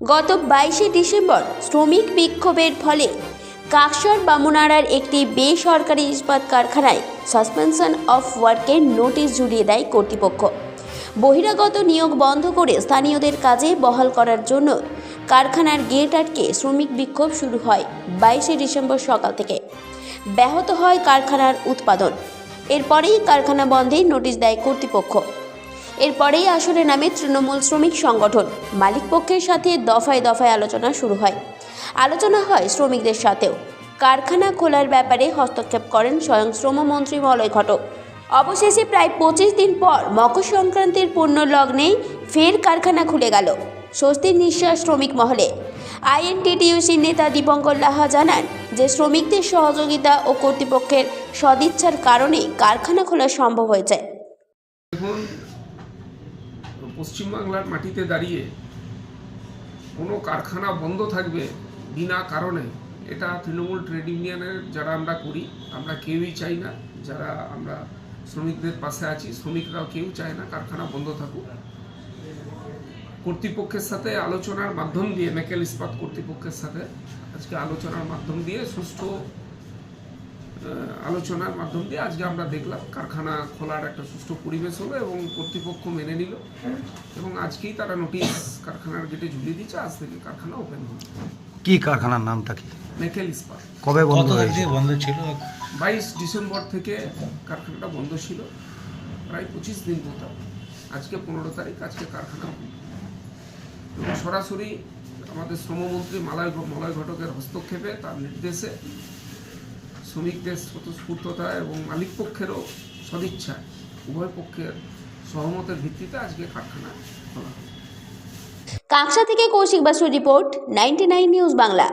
গত 22শে ডিসেম্বর শ্রমিক বিক্ষোভের ফলে কাকসার বামুনাড়ার একটি বেসরকারি ইস্পাত কারখানায় সাসপেনশন অফ ওয়ার্কের নোটিশ ঝুলিয়ে দেয় কর্তৃপক্ষ। বহিরাগত নিয়োগ বন্ধ করে স্থানীয়দের কাজে বহাল করার জন্য কারখানার গেট আটকে শ্রমিক বিক্ষোভ শুরু হয় 22শে ডিসেম্বর সকাল থেকে। ব্যাহত হয় কারখানার উৎপাদন। এরপরেই কারখানা বন্ধের নোটিশ দেয় কর্তৃপক্ষ। এরপরেই আসরে নামে তৃণমূল শ্রমিক সংগঠন। মালিকপক্ষের সাথে দফায় দফায় আলোচনা শুরু হয়। আলোচনা হয় শ্রমিকদের সাথেও। কারখানা খোলার ব্যাপারে হস্তক্ষেপ করেন স্বয়ং শ্রমমন্ত্রী মলয় ঘটক। অবশেষে প্রায় 25 দিন পর মকর সংক্রান্তির পূর্ণ লগ্নেই ফের কারখানা খুলে গেল। স্বস্তির নিঃশ্বাস শ্রমিক মহলে। আইএনটিটিইউসির নেতা দীপঙ্কর লাহা জানান যে শ্রমিকদের সহযোগিতা ও কর্তৃপক্ষের সদিচ্ছার কারণে কারখানা খোলা সম্ভব হয়েছে। এখন পশ্চিমবাংলার মাটিতে দাঁড়িয়ে কোনো কারখানা বন্ধ থাকবে বিনা কারণে, এটা তৃণমূল ট্রেড ইউনিয়নের যারা আমরা করি, আমরা কেউই চাই না। যারা আমরা শ্রমিকদের পাশে আছি, শ্রমিকরাও কেউ চায় না কারখানা বন্ধ থাকুক। কর্তৃপক্ষের সাথে আলোচনার মাধ্যম দিয়ে, মেকেল ইস্পাত কর্তৃপক্ষের সাথে আজকে আলোচনার মাধ্যম দিয়ে, সুষ্ঠু আলোচনার মাধ্যম দিয়ে আজকে আমরা দেখলাম কারখানা খোলার একটা সুষ্ঠু পরিবেশ হলো এবং কর্তৃপক্ষ মেনে নিল এবং আজকেই তারা নোটিশ কারখানার গেটে ঝুলিয়ে দিচ্ছে। আজ থেকে কারখানা ওপেন হলো। কি কারখানার নামটা কি? মেকেল ইস্পাত। কবে বন্ধ কত হয়েছে? তারিখে বন্ধ ছিল? 22 ডিসেম্বর থেকে কারখানাটা বন্ধ ছিল, প্রায় 25 দিন মতো। আজকে 15 তারিখ, আজকে কারখানা এবং সরাসরি আমাদের শ্রমমন্ত্রী মলয় ঘটকের হস্তক্ষেপে, তার নির্দেশে, শ্রমিকদের স্বতঃস্ফূর্ততা এবং মালিক পক্ষেরও সদিচ্ছায়, উভয় পক্ষের সহমতের ভিত্তিতে আজকে কারখানা খোলা হয়। কাকসা থেকে কৌশিক বাসুর রিপোর্ট, 99 নিউজ বাংলা।